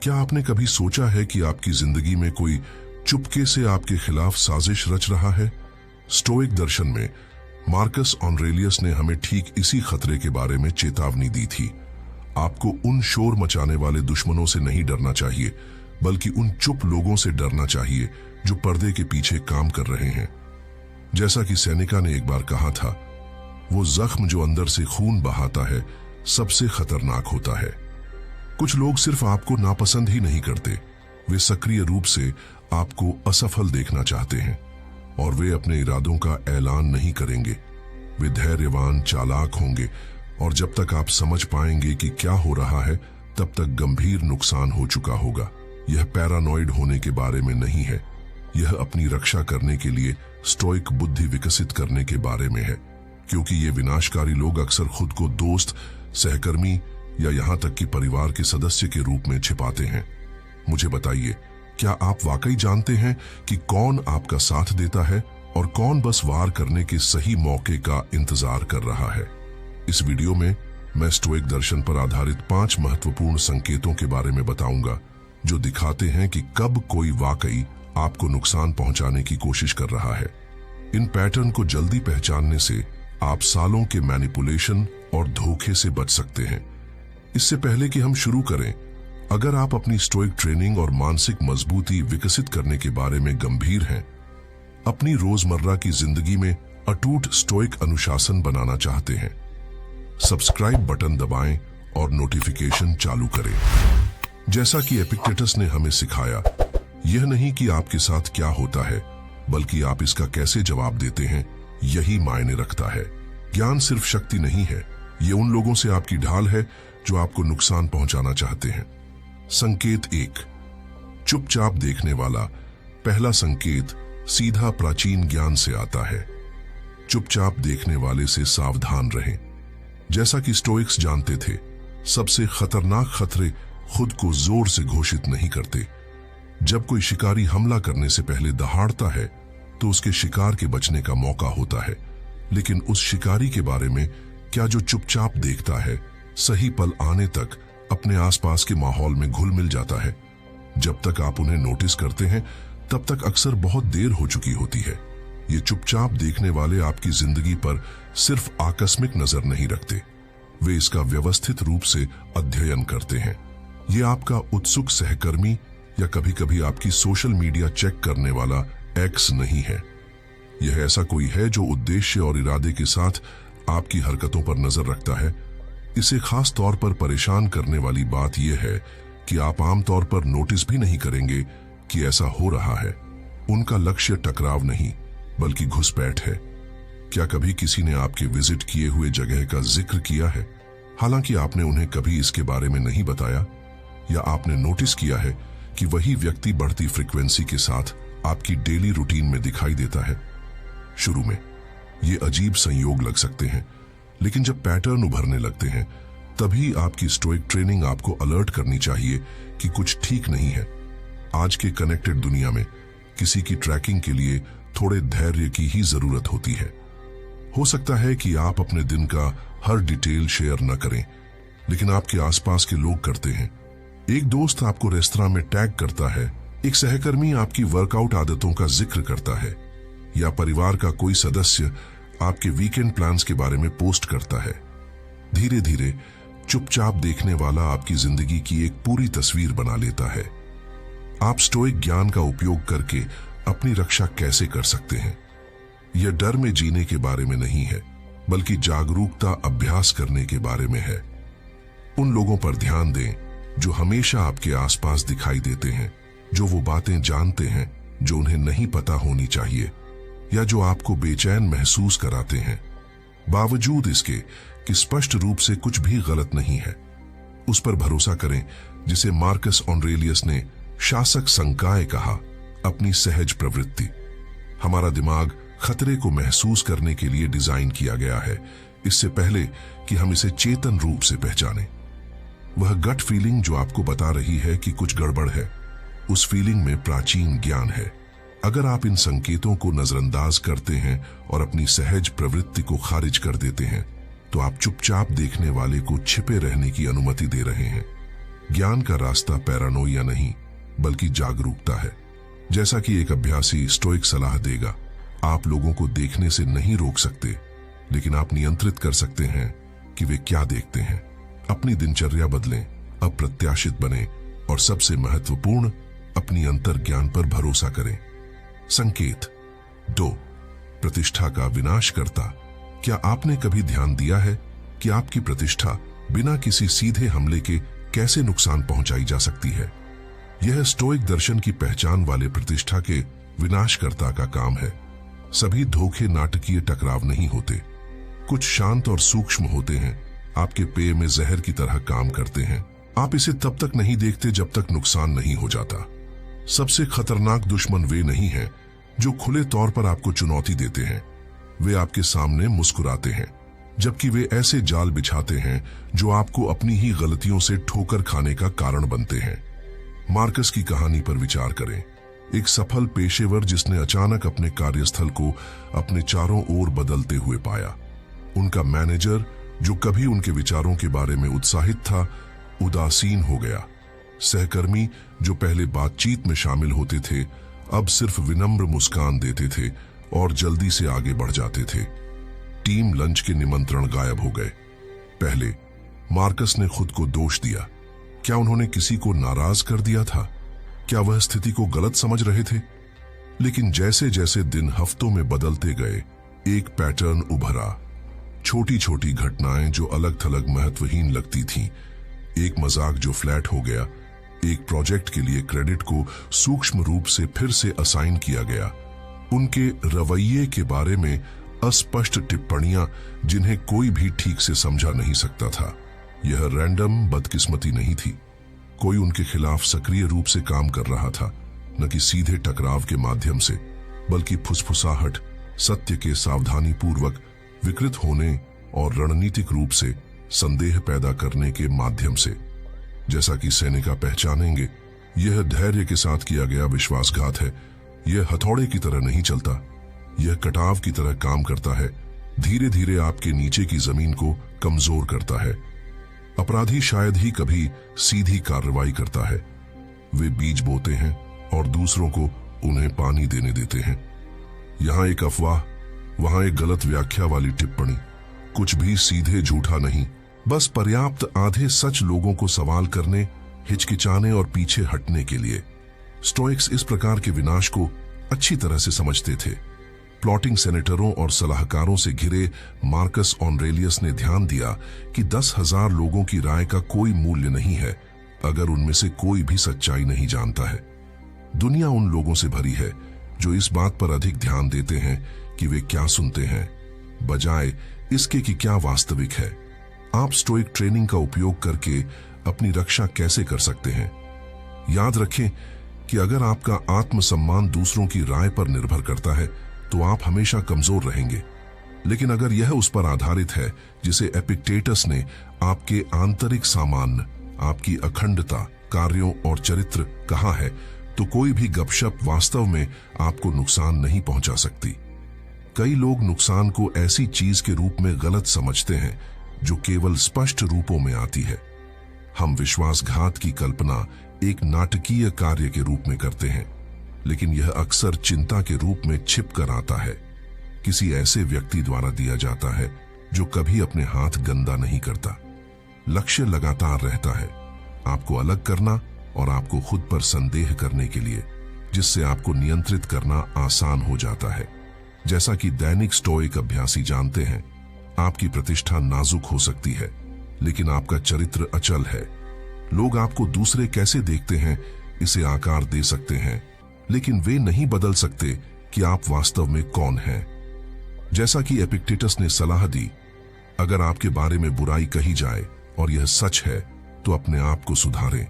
क्या आपने कभी सोचा है कि आपकी जिंदगी में कोई चुपके से आपके खिलाफ साजिश रच रहा है? स्टोइक दर्शन में मार्कस ऑरेलियस ने हमें ठीक इसी खतरे के बारे में चेतावनी दी थी। आपको उन शोर मचाने वाले दुश्मनों से नहीं डरना चाहिए, बल्कि उन चुप लोगों से डरना चाहिए जो पर्दे के पीछे काम कर रहे हैं। जैसा कि सैनिका ने एक बार कहा था, वो जख्म जो अंदर से खून बहाता है सबसे खतरनाक होता है। कुछ लोग सिर्फ आपको नापसंद ही नहीं करते, वे सक्रिय रूप से आपको असफल देखना चाहते हैं और वे अपने इरादों का ऐलान नहीं करेंगे। वे धैर्यवान, चालाक होंगे और जब तक आप समझ पाएंगे कि क्या हो रहा है, तब तक गंभीर नुकसान हो चुका होगा। यह पैरानॉइड होने के बारे में नहीं है, यह अपनी रक्षा करने के लिए स्टोइक बुद्धि विकसित करने के बारे में है, क्योंकि ये विनाशकारी लोग अक्सर खुद को दोस्त, सहकर्मी या यहां तक कि परिवार के सदस्य के रूप में छिपाते हैं। मुझे बताइए, क्या आप वाकई जानते हैं कि कौन आपका साथ देता है और कौन बस वार करने के सही मौके का इंतजार कर रहा है? इस वीडियो में मैं स्टोइक दर्शन पर आधारित 5 महत्वपूर्ण संकेतों के बारे में बताऊंगा जो दिखाते हैं कि कब कोई वाकई आपको नुकसान पहुंचाने की कोशिश कर रहा है। इन पैटर्न को जल्दी पहचानने से आप सालों के मैनिपुलेशन और धोखे से बच सकते हैं। इससे पहले कि हम शुरू करें, अगर आप अपनी स्टोइक ट्रेनिंग और मानसिक मजबूती विकसित करने के बारे में गंभीर हैं, अपनी रोजमर्रा की जिंदगी में अटूट स्टोइक अनुशासन बनाना चाहते हैं, सब्सक्राइब बटन दबाएं और नोटिफिकेशन चालू करें। जैसा कि एपिक्टेटस ने हमें सिखाया, यह नहीं कि आपके साथ क्या होता है, बल्कि आप इसका कैसे जवाब देते हैं, यही मायने रखता है। ज्ञान सिर्फ शक्ति नहीं है, ये उन लोगों से आपकी ढाल है जो आपको नुकसान पहुंचाना चाहते हैं। संकेत 1, चुपचाप देखने वाला। पहला संकेत सीधा प्राचीन ज्ञान से आता है। चुपचाप देखने वाले से सावधान रहें। जैसा कि स्टोइक्स जानते थे, सबसे खतरनाक खतरे खुद को जोर से घोषित नहीं करते। जब कोई शिकारी हमला करने से पहले दहाड़ता है, तो उसके शिकार के बचने का मौका होता है, लेकिन उस शिकारी के बारे में क्या जो चुपचाप देखता है, सही पल आने तक अपने आसपास के माहौल में घुल मिल जाता है। जब तक आप उन्हें नोटिस करते हैं, तब तक अक्सर बहुत देर हो चुकी होती है। ये चुपचाप देखने वाले आपकी जिंदगी पर सिर्फ आकस्मिक नजर नहीं रखते, वे इसका व्यवस्थित रूप से अध्ययन करते हैं। ये आपका उत्सुक सहकर्मी या कभी कभी आपकी सोशल मीडिया चेक करने वाला एक्स नहीं है। यह ऐसा कोई है जो उद्देश्य और इरादे के साथ आपकी हरकतों पर नजर रखता है। इसे खास तौर पर परेशान करने वाली बात यह है कि आप आमतौर पर नोटिस भी नहीं करेंगे कि ऐसा हो रहा है। उनका लक्ष्य टकराव नहीं, बल्कि घुसपैठ है। क्या कभी किसी ने आपके विजिट किए हुए जगह का जिक्र किया है, हालांकि आपने उन्हें कभी इसके बारे में नहीं बताया? या आपने नोटिस किया है कि वही व्यक्ति बढ़ती फ्रीक्वेंसी के साथ आपकी डेली रूटीन में दिखाई देता है? शुरू में ये अजीब संयोग लग सकते हैं, लेकिन जब पैटर्न उभरने लगते हैं, तभी आपकी स्टोइक ट्रेनिंग आपको अलर्ट करनी चाहिए कि कुछ ठीक नहीं है। आज के कनेक्टेड दुनिया में किसी की ट्रैकिंग के लिए थोड़े धैर्य की ही जरूरत होती है। हो सकता है कि आप अपने दिन का हर डिटेल शेयर न करें, लेकिन आपके आसपास के लोग करते हैं। एक दोस्त आपको रेस्तरां में टैग करता है, एक सहकर्मी आपकी वर्कआउट आदतों का जिक्र करता है, या परिवार का कोई सदस्य आपके वीकेंड प्लान्स के बारे में पोस्ट करता है। धीरे धीरे चुपचाप देखने वाला आपकी जिंदगी की एक पूरी तस्वीर बना लेता है। आप स्टोइक ज्ञान का उपयोग करके अपनी रक्षा कैसे कर सकते हैं? यह डर में जीने के बारे में नहीं है, बल्कि जागरूकता अभ्यास करने के बारे में है। उन लोगों पर ध्यान दें जो हमेशा आपके आसपास दिखाई देते हैं, जो वो बातें जानते हैं जो उन्हें नहीं पता होनी चाहिए, या जो आपको बेचैन महसूस कराते हैं, बावजूद इसके कि स्पष्ट रूप से कुछ भी गलत नहीं है। उस पर भरोसा करें जिसे मार्कस ऑरेलियस ने शासक संकाय कहा, अपनी सहज प्रवृत्ति। हमारा दिमाग खतरे को महसूस करने के लिए डिजाइन किया गया है, इससे पहले कि हम इसे चेतन रूप से पहचानें। वह गट फीलिंग जो आपको बता रही है कि कुछ गड़बड़ है, उस फीलिंग में प्राचीन ज्ञान है। अगर आप इन संकेतों को नजरअंदाज करते हैं और अपनी सहज प्रवृत्ति को खारिज कर देते हैं, तो आप चुपचाप देखने वाले को छिपे रहने की अनुमति दे रहे हैं। ज्ञान का रास्ता पैरानोइया नहीं बल्कि जागरूकता है। जैसा कि एक अभ्यासी स्टोइक सलाह देगा, आप लोगों को देखने से नहीं रोक सकते, लेकिन आप नियंत्रित कर सकते हैं कि वे क्या देखते हैं। अपनी दिनचर्या बदलें, अप्रत्याशित बने और सबसे महत्वपूर्ण, अपनी अंतर्ज्ञान पर भरोसा करें। संकेत 2, प्रतिष्ठा का विनाशकर्ता। क्या आपने कभी ध्यान दिया है कि आपकी प्रतिष्ठा बिना किसी सीधे हमले के कैसे नुकसान पहुंचाई जा सकती है? यह स्टोइक दर्शन की पहचान वाले प्रतिष्ठा के विनाशकर्ता का काम है। सभी धोखे नाटकीय टकराव नहीं होते, कुछ शांत और सूक्ष्म होते हैं, आपके पेय में जहर की तरह काम करते हैं। आप इसे तब तक नहीं देखते जब तक नुकसान नहीं हो जाता। सबसे खतरनाक दुश्मन वे नहीं हैं जो खुले तौर पर आपको चुनौती देते हैं, वे आपके सामने मुस्कुराते हैं, जबकि वे ऐसे जाल बिछाते हैं जो आपको अपनी ही गलतियों से ठोकर खाने का कारण बनते हैं। मार्कस की कहानी पर विचार करें, एक सफल पेशेवर जिसने अचानक अपने कार्यस्थल को अपने चारों ओर बदलते हुए पाया। उनका मैनेजर, जो कभी उनके विचारों के बारे में उत्साहित था, उदासीन हो गया। सहकर्मी, जो पहले बातचीत में शामिल होते थे, अब सिर्फ विनम्र मुस्कान देते थे और जल्दी से आगे बढ़ जाते थे। टीम लंच के निमंत्रण गायब हो गए। पहले मार्कस ने खुद को दोष दिया। क्या उन्होंने किसी को नाराज कर दिया था? क्या वह स्थिति को गलत समझ रहे थे? लेकिन जैसे जैसे दिन हफ्तों में बदलते गए, एक पैटर्न उभरा। छोटी छोटी घटनाएं जो अलग थलग महत्वहीन लगती थीं, एक मजाक जो फ्लैट हो गया, एक प्रोजेक्ट के लिए क्रेडिट को सूक्ष्म रूप से फिर से असाइन किया गया, उनके रवैये के बारे में अस्पष्ट टिप्पणियां जिन्हें कोई भी ठीक से समझा नहीं सकता था। यह रैंडम बदकिस्मती नहीं थी, कोई उनके खिलाफ सक्रिय रूप से काम कर रहा था, न कि सीधे टकराव के माध्यम से, बल्कि फुसफुसाहट, सत्य के सावधानी पूर्वक विकृत होने और रणनीतिक रूप से संदेह पैदा करने के माध्यम से। जैसा कि सैनिका पहचानेंगे, यह धैर्य के साथ किया गया विश्वासघात है। यह हथौड़े की तरह नहीं चलता, यह कटाव की तरह काम करता है, धीरे धीरे आपके नीचे की जमीन को कमजोर करता है। अपराधी शायद ही कभी सीधी कार्रवाई करता है, वे बीज बोते हैं और दूसरों को उन्हें पानी देने देते हैं। यहां एक अफवाह, वहां एक गलत व्याख्या वाली टिप्पणी, कुछ भी सीधे झूठा नहीं, बस पर्याप्त आधे सच लोगों को सवाल करने, हिचकिचाने और पीछे हटने के लिए। स्टोइक्स इस प्रकार के विनाश को अच्छी तरह से समझते थे। प्लॉटिंग सेनेटरों और सलाहकारों से घिरे मार्कस ऑरेलियस ने ध्यान दिया कि 10,000 लोगों की राय का कोई मूल्य नहीं है अगर उनमें से कोई भी सच्चाई नहीं जानता है। दुनिया उन लोगों से भरी है जो इस बात पर अधिक ध्यान देते हैं कि वे क्या सुनते हैं, बजाय इसके कि क्या वास्तविक है। आप स्टोइक ट्रेनिंग का उपयोग करके अपनी रक्षा कैसे कर सकते हैं? याद रखें कि अगर आपका आत्मसम्मान दूसरों की राय पर निर्भर करता है तो आप हमेशा कमजोर रहेंगे। लेकिन अगर यह उस पर आधारित है जिसे एपिक्टेटस ने आपके आंतरिक सामान्य, आपकी अखंडता, कार्यों और चरित्र कहा है, तो कोई भी गपशप वास्तव में आपको नुकसान नहीं पहुंचा सकती। कई लोग नुकसान को ऐसी चीज के रूप में गलत समझते हैं जो केवल स्पष्ट रूपों में आती है। हम विश्वासघात की कल्पना एक नाटकीय कार्य के रूप में करते हैं, लेकिन यह अक्सर चिंता के रूप में छिप कर आता है। किसी ऐसे व्यक्ति द्वारा दिया जाता है जो कभी अपने हाथ गंदा नहीं करता। लक्ष्य लगातार रहता है, आपको अलग करना और आपको खुद पर संदेह करने के लिए, जिससे आपको नियंत्रित करना आसान हो जाता है। जैसा कि दैनिक स्टोइक अभ्यासी जानते हैं, आपकी प्रतिष्ठा नाजुक हो सकती है, लेकिन आपका चरित्र अचल है। लोग आपको दूसरे कैसे देखते हैं इसे आकार दे सकते हैं, लेकिन वे नहीं बदल सकते कि आप वास्तव में कौन हैं। जैसा कि एपिक्टेटस ने सलाह दी, अगर आपके बारे में बुराई कही जाए और यह सच है तो अपने आप को सुधारें।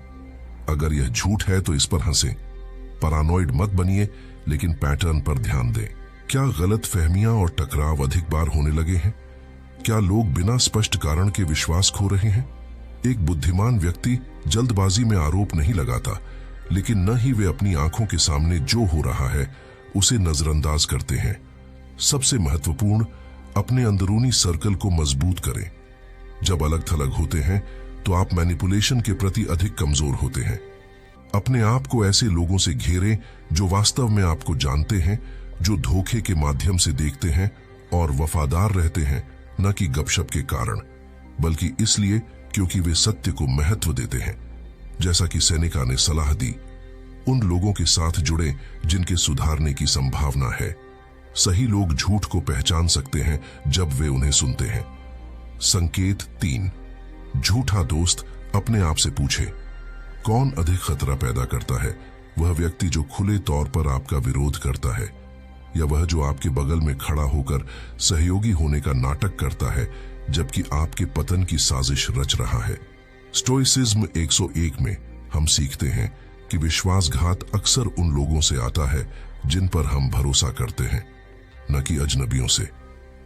अगर यह झूठ है तो इस पर हंसें। पैरानॉइड मत बनिए, लेकिन पैटर्न पर ध्यान दें। क्या गलत फहमियां और टकराव अधिक बार होने लगे हैं? क्या लोग बिना स्पष्ट कारण के विश्वास खो रहे हैं? एक बुद्धिमान व्यक्ति जल्दबाजी में आरोप नहीं लगाता, लेकिन न ही वे अपनी आंखों के सामने जो हो रहा है उसे नजरअंदाज करते हैं। सबसे महत्वपूर्ण, अपने अंदरूनी सर्कल को मजबूत करें। जब अलग थलग होते हैं तो आप मैनिपुलेशन के प्रति अधिक कमजोर होते हैं। अपने आप को ऐसे लोगों से घेरें जो वास्तव में आपको जानते हैं, जो धोखे के माध्यम से देखते हैं और वफादार रहते हैं, न कि गपशप के कारण, बल्कि इसलिए क्योंकि वे सत्य को महत्व देते हैं। जैसा कि सेनेका ने सलाह दी, उन लोगों के साथ जुड़े जिनके सुधारने की संभावना है। सही लोग झूठ को पहचान सकते हैं जब वे उन्हें सुनते हैं। संकेत 3, झूठा दोस्त अपने आप से पूछे, कौन अधिक खतरा पैदा करता है, वह व्यक्ति जो खुले तौर पर आपका विरोध करता है, या वह जो आपके बगल में खड़ा होकर सहयोगी होने का नाटक करता है जबकि आपके पतन की साजिश रच रहा है। स्टोइसिज्म 101 में हम सीखते हैं कि विश्वासघात अक्सर उन लोगों से आता है जिन पर हम भरोसा करते हैं, न कि अजनबियों से।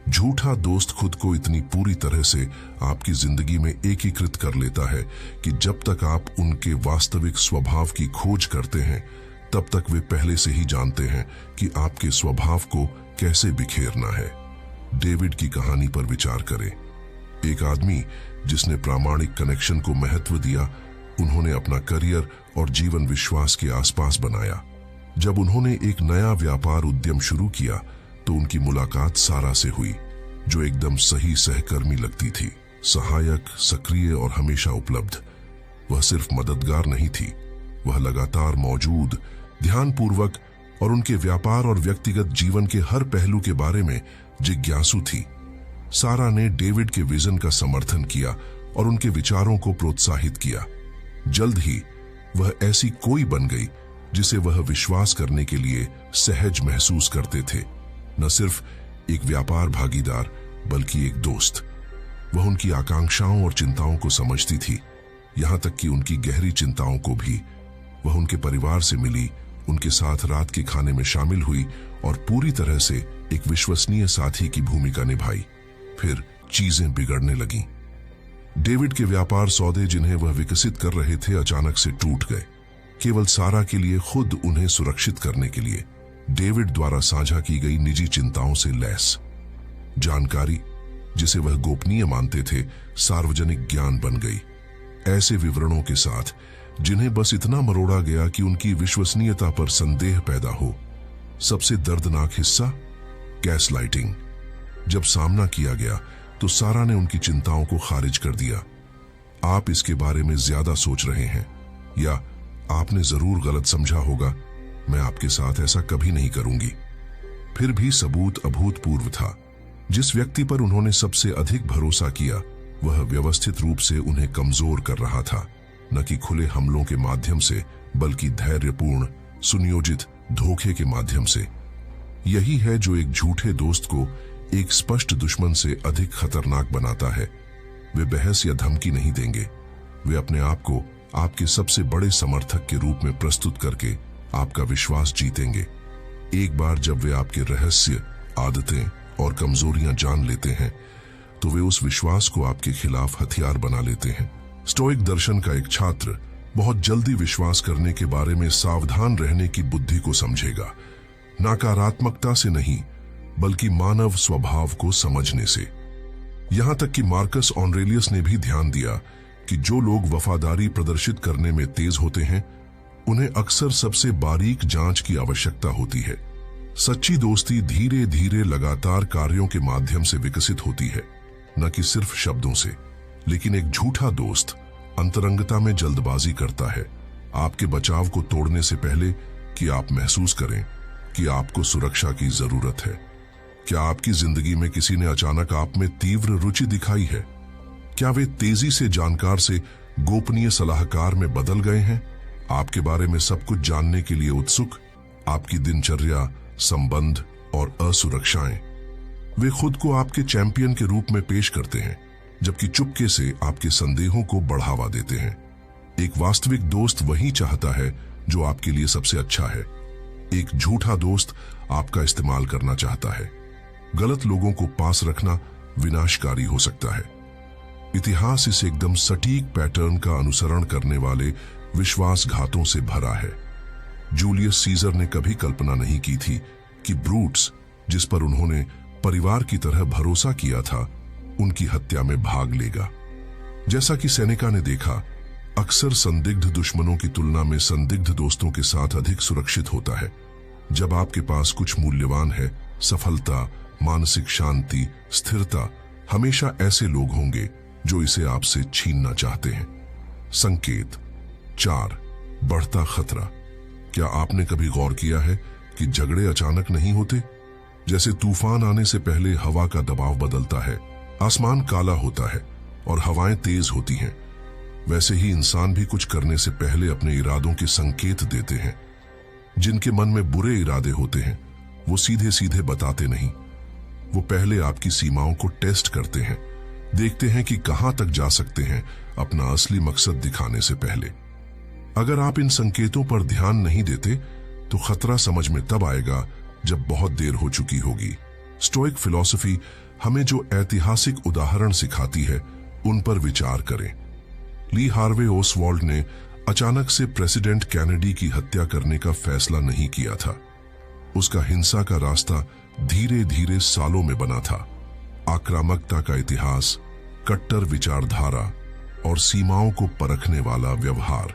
झूठा दोस्त खुद को इतनी पूरी तरह से आपकी जिंदगी में एकीकृत कर लेता है कि जब तक आप उनके वास्तविक स्वभाव की खोज करते हैं, तब तक वे पहले से ही जानते हैं कि आपके स्वभाव को कैसे बिखेरना है। डेविड की कहानी पर विचार करें। एक आदमी जिसने प्रामाणिक कनेक्शन को महत्व दिया, उन्होंने अपना करियर और जीवन विश्वास के आसपास बनाया। जब उन्होंने एक नया व्यापार उद्यम शुरू किया तो उनकी मुलाकात सारा से हुई, जो एकदम सही सहकर्मी लगती थी, सहायक, सक्रिय और हमेशा उपलब्ध। वह सिर्फ मददगार नहीं थी, वह लगातार मौजूद, ध्यानपूर्वक और उनके व्यापार और व्यक्तिगत जीवन के हर पहलू के बारे में जिज्ञासु थी। सारा ने डेविड के विजन का समर्थन किया और उनके विचारों को प्रोत्साहित किया। जल्द ही वह ऐसी कोई बन गई जिसे वह विश्वास करने के लिए सहज महसूस करते थे। न सिर्फ एक व्यापार भागीदार, बल्कि एक दोस्त। वह उनकी आकांक्षाओं और चिंताओं को समझती थी, यहां तक कि उनकी गहरी चिंताओं को भी। वह उनके परिवार से मिली, उनके साथ रात के खाने में शामिल हुई और पूरी तरह से एक विश्वसनीय साथी की भूमिका निभाई। फिर चीजें बिगड़ने लगीं। डेविड के व्यापार सौदे जिन्हें वह विकसित कर रहे थे अचानक से टूट गए, केवल सारा के लिए, खुद उन्हें सुरक्षित करने के लिए। डेविड द्वारा साझा की गई निजी चिंताओं से लैस जानकारी, जिसे वह गोपनीय मानते थे, सार्वजनिक ज्ञान बन गई, ऐसे विवरणों के साथ जिन्हें बस इतना मरोड़ा गया कि उनकी विश्वसनीयता पर संदेह पैदा हो। सबसे दर्दनाक हिस्सा, गैसलाइटिंग। जब सामना किया गया तो सारा ने उनकी चिंताओं को खारिज कर दिया। आप इसके बारे में ज्यादा सोच रहे हैं, या आपने जरूर गलत समझा होगा, मैं आपके साथ ऐसा कभी नहीं करूंगी। फिर भी सबूत अभूतपूर्व था। जिस व्यक्ति पर उन्होंने सबसे अधिक भरोसा किया, वह व्यवस्थित रूप से उन्हें कमजोर कर रहा था, न कि खुले हमलों के माध्यम से, बल्कि धैर्यपूर्ण, सुनियोजित धोखे के माध्यम से। यही है जो एक झूठे दोस्त को एक स्पष्ट दुश्मन से अधिक खतरनाक बनाता है। वे बहस या धमकी नहीं देंगे, वे अपने आप को आपके सबसे बड़े समर्थक के रूप में प्रस्तुत करके आपका विश्वास जीतेंगे। एक बार जब वे आपके रहस्य, आदतें और कमजोरियां जान लेते हैं, तो वे उस विश्वास को आपके खिलाफ हथियार बना लेते हैं। स्टोइक दर्शन का एक छात्र बहुत जल्दी विश्वास करने के बारे में सावधान रहने की बुद्धि को समझेगा, नकारात्मकता से नहीं, बल्कि मानव स्वभाव को समझने से। यहां तक कि मार्कस ऑरेलियस ने भी ध्यान दिया कि जो लोग वफादारी प्रदर्शित करने में तेज होते हैं, उन्हें अक्सर सबसे बारीक जांच की आवश्यकता होती है। सच्ची दोस्ती धीरे धीरे लगातार कार्यों के माध्यम से विकसित होती है, न कि सिर्फ शब्दों से। लेकिन एक झूठा दोस्त अंतरंगता में जल्दबाजी करता है, आपके बचाव को तोड़ने से पहले कि आप महसूस करें कि आपको सुरक्षा की जरूरत है। क्या आपकी जिंदगी में किसी ने अचानक आप में तीव्र रुचि दिखाई है? क्या वे तेजी से जानकार से गोपनीय सलाहकार में बदल गए हैं, आपके बारे में सब कुछ जानने के लिए उत्सुक? आपकी दिनचर्या, संबंध और असुरक्षाएं, वे खुद को आपके चैंपियन के रूप में पेश करते हैं, जबकि चुपके से आपके संदेहों को बढ़ावा देते हैं। एक वास्तविक दोस्त वही चाहता है जो आपके लिए सबसे अच्छा है। एक झूठा दोस्त आपका इस्तेमाल करना चाहता है। गलत लोगों को पास रखना विनाशकारी हो सकता है। इतिहास इस एकदम सटीक पैटर्न का अनुसरण करने वाले विश्वासघातों से भरा है। जूलियस सीजर ने कभी कल्पना नहीं की थी कि ब्रूट्स, जिस पर उन्होंने परिवार की तरह भरोसा किया था, उनकी हत्या में भाग लेगा। जैसा कि सेनेका ने देखा, अक्सर संदिग्ध दुश्मनों की तुलना में संदिग्ध दोस्तों के साथ अधिक सुरक्षित होता है। जब आपके पास कुछ मूल्यवान है, सफलता, मानसिक शांति, स्थिरता, हमेशा ऐसे लोग होंगे जो इसे आपसे छीनना चाहते हैं। संकेत 4, बढ़ता खतरा। क्या आपने कभी गौर किया है कि झगड़े अचानक नहीं होते? जैसे तूफान आने से पहले हवा का दबाव बदलता है, आसमान काला होता है और हवाएं तेज होती हैं, वैसे ही इंसान भी कुछ करने से पहले अपने इरादों के संकेत देते हैं। जिनके मन में बुरे इरादे होते हैं वो सीधे सीधे बताते नहीं। वो पहले आपकी सीमाओं को टेस्ट करते हैं, देखते हैं कि कहां तक जा सकते हैं अपना असली मकसद दिखाने से पहले। अगर आप इन संकेतों पर ध्यान नहीं देते तो खतरा समझ में तब आएगा जब बहुत देर हो चुकी होगी। स्टोइक फिलॉसफी हमें जो ऐतिहासिक उदाहरण सिखाती है उन पर विचार करें। ली हार्वे ओसवाल्ड ने अचानक से प्रेसिडेंट कैनेडी की हत्या करने का फैसला नहीं किया था। उसका हिंसा का रास्ता धीरे धीरे सालों में बना था। आक्रामकता का इतिहास, कट्टर विचारधारा और सीमाओं को परखने वाला व्यवहार।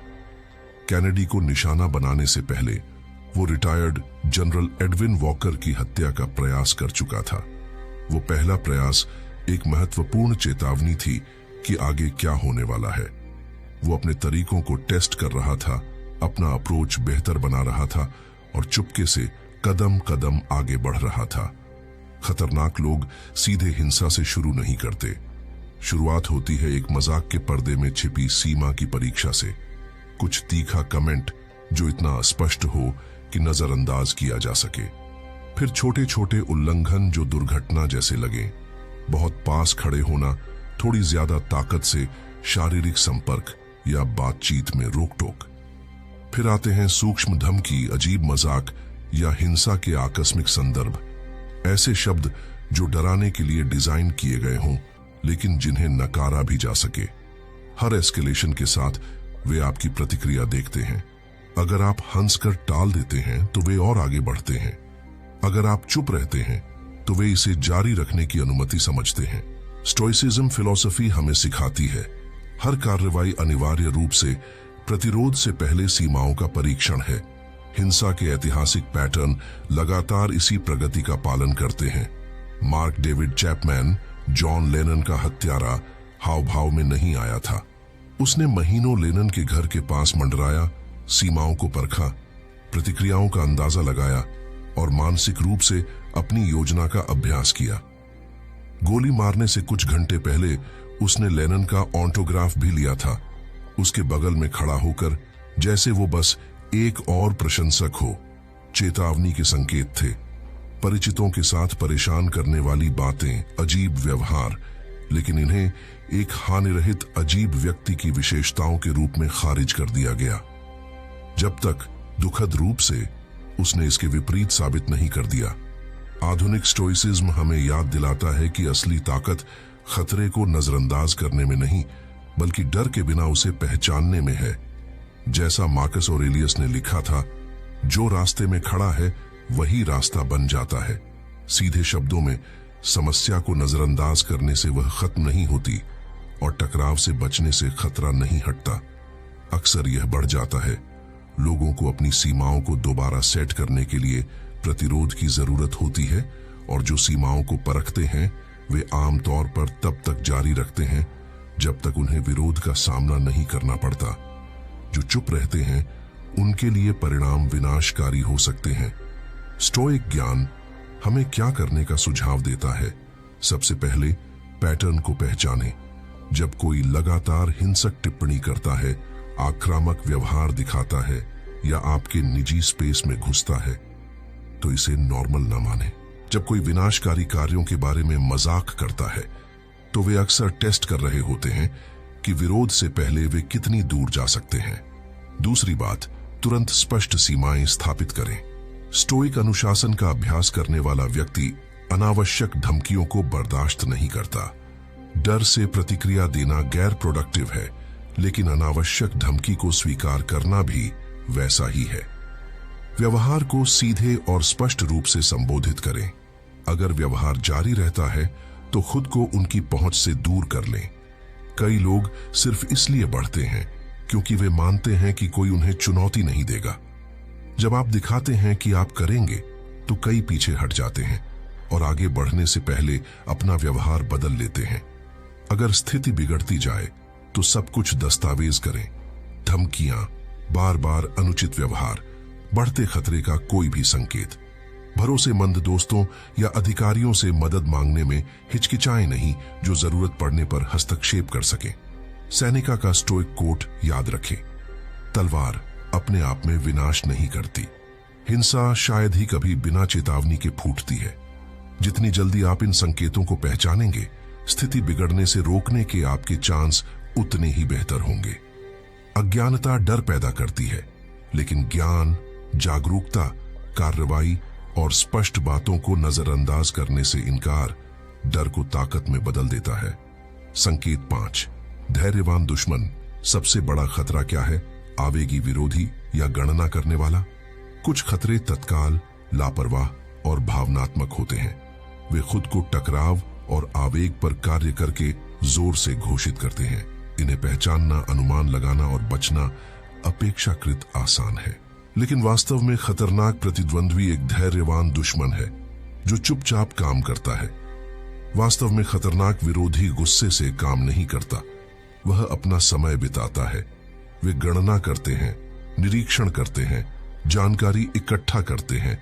कैनेडी को निशाना बनाने से पहले वो रिटायर्ड जनरल एडविन वॉकर की हत्या का प्रयास कर चुका था। वो पहला प्रयास एक महत्वपूर्ण चेतावनी थी कि आगे क्या होने वाला है। वो अपने तरीकों को टेस्ट कर रहा था, अपना अप्रोच बेहतर बना रहा था और चुपके से कदम कदम आगे बढ़ रहा था। खतरनाक लोग सीधे हिंसा से शुरू नहीं करते। शुरुआत होती है एक मजाक के पर्दे में छिपी सीमा की परीक्षा से। कुछ तीखा कमेंट जो इतना स्पष्ट हो कि नजरअंदाज किया जा सके, फिर छोटे छोटे उल्लंघन जो दुर्घटना जैसे लगे। बहुत पास खड़े होना, थोड़ी ज्यादा ताकत से शारीरिक संपर्क या बातचीत में रोक टोक। फिर आते हैं सूक्ष्म धमकी, अजीब मजाक या हिंसा के आकस्मिक संदर्भ। ऐसे शब्द जो डराने के लिए डिजाइन किए गए हों लेकिन जिन्हें नकारा भी जा सके। हर एस्केलेशन के साथ वे आपकी प्रतिक्रिया देखते हैं। अगर आप हंसकर टाल देते हैं तो वे और आगे बढ़ते हैं। अगर आप चुप रहते हैं तो वे इसे जारी रखने की अनुमति समझते हैं। स्टोइसिज्म फिलॉसफी हमें सिखाती है, हर कार्रवाई अनिवार्य रूप से प्रतिरोध से पहले सीमाओं का परीक्षण है। हिंसा के ऐतिहासिक पैटर्न लगातार इसी प्रगति का पालन करते हैं। Mark David Chapman, John Lennon का हत्यारा, हाव भाव में नहीं आया था। उसने महीनों लेनन के घर के पास मंडराया, सीमाओं को परखा, प्रतिक्रियाओं का अंदाजा लगाया और मानसिक रूप से अपनी योजना का अभ्यास किया। गोली मारने से कुछ घंटे पहले उसने लेनन का ऑटोग्राफ भी लिया था, उसके बगल में खड़ा होकर, जैसे वो बस एक और प्रशंसक हो। चेतावनी के संकेत थे, परिचितों के साथ परेशान करने वाली बातें, अजीब व्यवहार, लेकिन इन्हें एक हानिरहित अजीब व्यक्ति की विशेषताओं के रूप में खारिज कर दिया गया। जब तक दुखद रूप से उसने इसके विपरीत साबित नहीं कर दिया। आधुनिक स्टोइसिज्म हमें याद दिलाता है कि असली ताकत खतरे को नजरअंदाज करने में नहीं, बल्कि डर के बिना उसे पहचानने में है। जैसा मार्कस ऑरेलियस ने लिखा था, जो रास्ते में खड़ा है वही रास्ता बन जाता है। सीधे शब्दों में, समस्या को नजरअंदाज करने से वह खत्म नहीं होती और टकराव से बचने से खतरा नहीं हटता, अक्सर यह बढ़ जाता है। लोगों को अपनी सीमाओं को दोबारा सेट करने के लिए प्रतिरोध की जरूरत होती है और जो सीमाओं को परखते हैं वे आमतौर पर तब तक जारी रखते हैं जब तक उन्हें विरोध का सामना नहीं करना पड़ता। जो चुप रहते हैं उनके लिए परिणाम विनाशकारी हो सकते हैं। स्टोइक ज्ञान हमें क्या करने का सुझाव देता है? सबसे पहले पैटर्न को पहचानें। जब कोई लगातार हिंसक टिप्पणी करता है, आक्रामक व्यवहार दिखाता है या आपके निजी स्पेस में घुसता है, तो इसे नॉर्मल न माने। जब कोई विनाशकारी कार्यों के बारे में मजाक करता है, तो वे अक्सर टेस्ट कर रहे होते हैं कि विरोध से पहले वे कितनी दूर जा सकते हैं। दूसरी बात, तुरंत स्पष्ट सीमाएं स्थापित करें। स्टोइक अनुशासन का अभ्यास करने वाला व्यक्ति अनावश्यक धमकियों को बर्दाश्त नहीं करता। डर से प्रतिक्रिया देना गैर प्रोडक्टिव है, लेकिन अनावश्यक धमकी को स्वीकार करना भी वैसा ही है। व्यवहार को सीधे और स्पष्ट रूप से संबोधित करें। अगर व्यवहार जारी रहता है तो खुद को उनकी पहुंच से दूर कर लें। कई लोग सिर्फ इसलिए बढ़ते हैं क्योंकि वे मानते हैं कि कोई उन्हें चुनौती नहीं देगा। जब आप दिखाते हैं कि आप करेंगे तो कई पीछे हट जाते हैं और आगे बढ़ने से पहले अपना व्यवहार बदल लेते हैं। अगर स्थिति बिगड़ती जाए तो सब कुछ दस्तावेज करें। धमकियां, बार बार अनुचित व्यवहार, बढ़ते खतरे का कोई भी संकेत। भरोसेमंद दोस्तों या अधिकारियों से मदद मांगने में हिचकिचाएं नहीं, जो जरूरत पड़ने पर हस्तक्षेप कर सकें। सैनिका का स्टोइक कोट याद रखें, तलवार अपने आप में विनाश नहीं करती। हिंसा शायद ही कभी बिना चेतावनी के फूटती है। जितनी जल्दी आप इन संकेतों को पहचानेंगे, स्थिति बिगड़ने से रोकने के आपके चांस उतने ही बेहतर होंगे। अज्ञानता डर पैदा करती है, लेकिन ज्ञान, जागरूकता, कार्रवाई और स्पष्ट बातों को नजरअंदाज करने से इनकार डर को ताकत में बदल देता है। संकेत 5, धैर्यवान दुश्मन। सबसे बड़ा खतरा क्या है? आवेगी विरोधी या गणना करने वाला? कुछ खतरे तत्काल, लापरवाह और भावनात्मक होते हैं। वे खुद को टकराव और आवेग पर कार्य करके जोर से घोषित करते हैं। इन्हें पहचानना, अनुमान लगाना और बचना अपेक्षाकृत आसान है, लेकिन वास्तव में खतरनाक प्रतिद्वंद्वी एक धैर्यवान दुश्मन है जो चुपचाप काम करता है। वास्तव में खतरनाक विरोधी गुस्से से काम नहीं करता, वह अपना समय बिताता है। वे गणना करते हैं, निरीक्षण करते हैं, जानकारी इकट्ठा करते हैं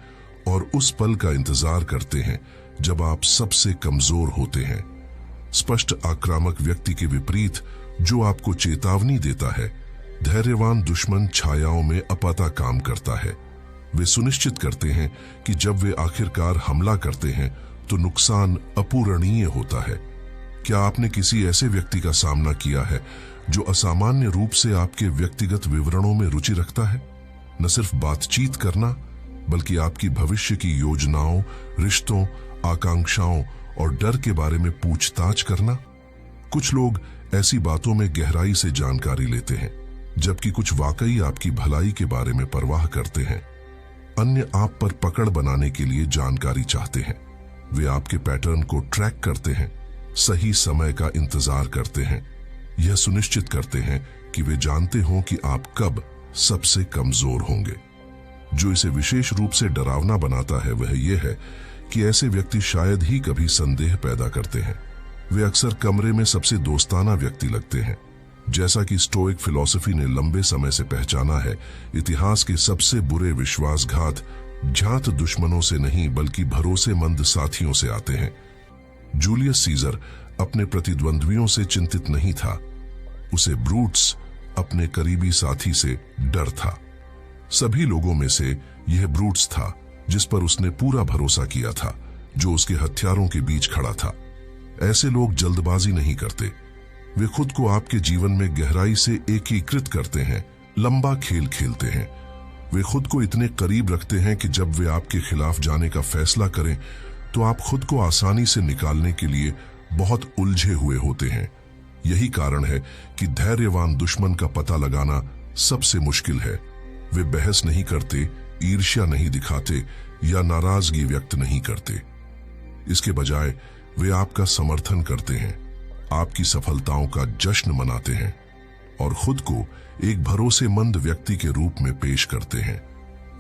और उस पल का इंतजार करते हैं जब आप सबसे कमजोर होते हैं। स्पष्ट आक्रामक व्यक्ति के विपरीत जो आपको चेतावनी देता है, धैर्यवान दुश्मन छायाओं में अपता काम करता है। वे सुनिश्चित करते हैं कि जब वे आखिरकार हमला करते हैं तो नुकसान अपूरणीय होता है। क्या आपने किसी ऐसे व्यक्ति का सामना किया है जो असामान्य रूप से आपके व्यक्तिगत विवरणों में रुचि रखता है? न सिर्फ बातचीत करना, बल्कि आपकी भविष्य की योजनाओं, रिश्तों, आकांक्षाओं और डर के बारे में पूछताछ करना। कुछ लोग ऐसी बातों में गहराई से जानकारी लेते हैं, जबकि कुछ वाकई आपकी भलाई के बारे में परवाह करते हैं। अन्य आप पर पकड़ बनाने के लिए जानकारी चाहते हैं। वे आपके पैटर्न को ट्रैक करते हैं, सही समय का इंतजार करते हैं, यह सुनिश्चित करते हैं कि वे जानते हों कि आप कब सबसे कमजोर होंगे। जो इसे विशेष रूप से डरावना बनाता है वह यह है कि ऐसे व्यक्ति शायद ही कभी संदेह पैदा करते हैं। वे अक्सर कमरे में सबसे दोस्ताना व्यक्ति लगते हैं। जैसा कि स्टोइक फिलॉसफी ने लंबे समय से पहचाना है, इतिहास के सबसे बुरे विश्वासघात जात दुश्मनों से नहीं बल्कि भरोसेमंद साथियों से आते हैं। जूलियस सीजर अपने प्रतिद्वंद्वियों से चिंतित नहीं था, उसे ब्रूट्स अपने करीबी साथी से डर था। सभी लोगों में से यह ब्रूट्स था जिस पर उसने पूरा भरोसा किया था, जो उसके हथियारों के बीच खड़ा था। ऐसे लोग जल्दबाजी नहीं करते, वे खुद को आपके जीवन में गहराई से एकीकृत करते हैं, लंबा खेल खेलते हैं। वे खुद को इतने करीब रखते हैं कि जब वे आपके खिलाफ जाने का फैसला करें तो आप खुद को आसानी से निकालने के लिए बहुत उलझे हुए होते हैं। यही कारण है कि धैर्यवान दुश्मन का पता लगाना सबसे मुश्किल है। वे बहस नहीं करते, ईर्ष्या नहीं दिखाते या नाराजगी व्यक्त नहीं करते। इसके बजाय वे आपका समर्थन करते हैं, आपकी सफलताओं का जश्न मनाते हैं और खुद को एक भरोसेमंद व्यक्ति के रूप में पेश करते हैं।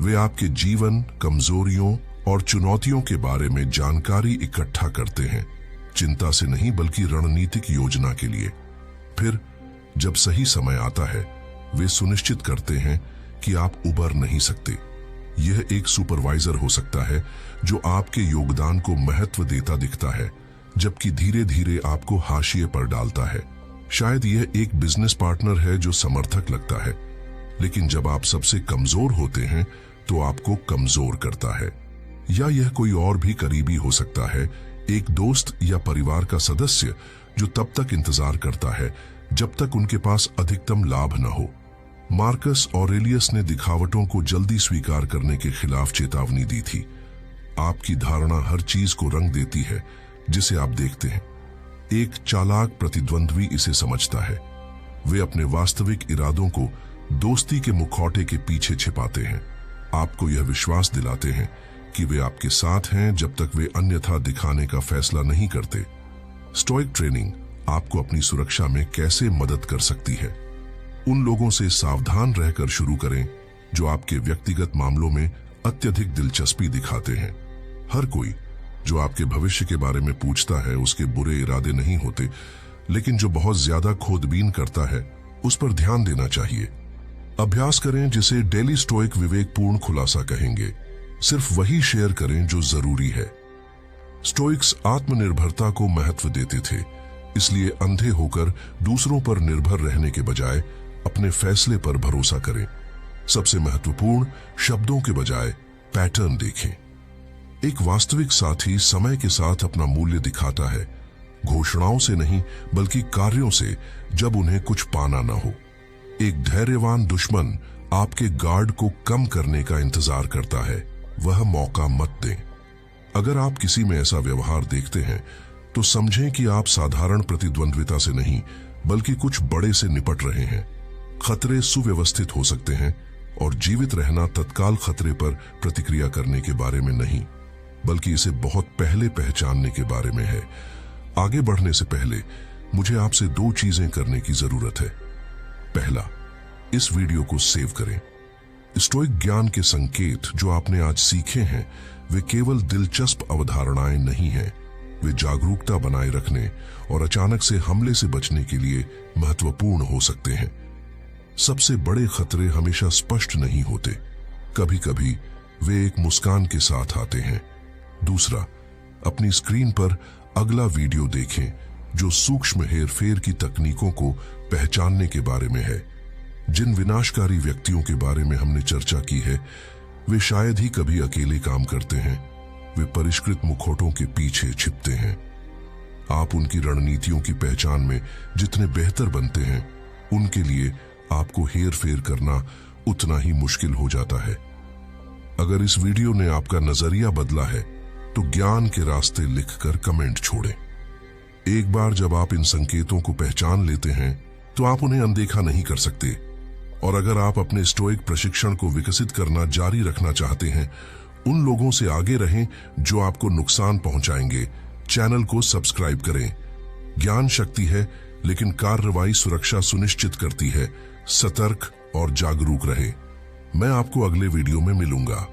वे आपके जीवन, कमजोरियों और चुनौतियों के बारे में जानकारी इकट्ठा करते हैं, चिंता से नहीं बल्कि रणनीतिक योजना के लिए। फिर जब सही समय आता है, वे सुनिश्चित करते हैं कि आप उबर नहीं सकते। यह एक सुपरवाइजर हो सकता है जो आपके योगदान को महत्व देता दिखता है, जबकि धीरे धीरे आपको हाशिए पर डालता है। शायद यह एक बिजनेस पार्टनर है जो समर्थक लगता है, लेकिन जब आप सबसे कमजोर होते हैं तो आपको कमजोर करता है। या यह कोई और भी करीबी हो सकता है, एक दोस्त या परिवार का सदस्य जो तब तक इंतजार करता है जब तक उनके पास अधिकतम लाभ न हो। मार्कस ऑरेलियस ने दिखावटों को जल्दी स्वीकार करने के खिलाफ चेतावनी दी थी। आपकी धारणा हर चीज को रंग देती है जिसे आप देखते हैं। एक चालाक प्रतिद्वंद्वी इसे समझता है। वे अपने वास्तविक इरादों को दोस्ती के मुखौटे के पीछे छिपाते हैं। आपको यह विश्वास दिलाते हैं कि वे आपके साथ हैं जब तक वे अन्यथा दिखाने का फैसला नहीं करते। स्टोइक ट्रेनिंग आपको अपनी सुरक्षा में कैसे मदद कर सकती है। उन लोगों से सावधान रहकर शुरू करें जो आपके व्यक्तिगत मामलों में अत्यधिक दिलचस्पी दिखाते हैं। हर कोई जो आपके भविष्य के बारे में पूछता है उसके बुरे इरादे नहीं होते, लेकिन जो बहुत ज्यादा खोजबीन करता है उस पर ध्यान देना चाहिए। अभ्यास करें जिसे डेली स्टोइक विवेकपूर्ण खुलासा कहेंगे। सिर्फ वही शेयर करें जो जरूरी है। स्टोइक्स आत्मनिर्भरता को महत्व देते थे, इसलिए अंधे होकर दूसरों पर निर्भर रहने के बजाय अपने फैसले पर भरोसा करें। सबसे महत्वपूर्ण, शब्दों के बजाय पैटर्न देखें। एक वास्तविक साथी समय के साथ अपना मूल्य दिखाता है, घोषणाओं से नहीं बल्कि कार्यों से, जब उन्हें कुछ पाना न हो। एक धैर्यवान दुश्मन आपके गार्ड को कम करने का इंतजार करता है, वह मौका मत दें। अगर आप किसी में ऐसा व्यवहार देखते हैं तो समझें कि आप साधारण प्रतिद्वंद्विता से नहीं बल्कि कुछ बड़े से निपट रहे हैं। खतरे सुव्यवस्थित हो सकते हैं और जीवित रहना तत्काल खतरे पर प्रतिक्रिया करने के बारे में नहीं बल्कि इसे बहुत पहले पहचानने के बारे में है। आगे बढ़ने से पहले मुझे आपसे 2 चीजें करने की जरूरत है। पहला, इस वीडियो को सेव करें। स्टोइक ज्ञान के संकेत जो आपने आज सीखे हैं वे केवल दिलचस्प अवधारणाएं नहीं हैं, वे जागरूकता बनाए रखने और अचानक से हमले से बचने के लिए महत्वपूर्ण हो सकते हैं। सबसे बड़े खतरे हमेशा स्पष्ट नहीं होते, कभी कभी वे एक मुस्कान के साथ आते हैं। दूसरा, अपनी स्क्रीन पर अगला वीडियो देखें जो सूक्ष्म हेरफेर की तकनीकों को पहचानने के बारे में है। जिन विनाशकारी व्यक्तियों के बारे में हमने चर्चा की है वे शायद ही कभी अकेले काम करते हैं, वे परिष्कृत मुखौटों के पीछे छिपते हैं। आप उनकी रणनीतियों की पहचान में जितने बेहतर बनते हैं उनके लिए आपको हेरफेर करना उतना ही मुश्किल हो जाता है। अगर इस वीडियो ने आपका नजरिया बदला है तो ज्ञान के रास्ते लिखकर कमेंट छोड़ें। एक बार जब आप इन संकेतों को पहचान लेते हैं तो आप उन्हें अनदेखा नहीं कर सकते। और अगर आप अपने स्टोइक प्रशिक्षण को विकसित करना जारी रखना चाहते हैं, उन लोगों से आगे रहें जो आपको नुकसान पहुंचाएंगे। चैनल को सब्सक्राइब करें। ज्ञान शक्ति है लेकिन कार्रवाई सुरक्षा सुनिश्चित करती है। सतर्क और जागरूक रहें। मैं आपको अगले वीडियो में मिलूंगा।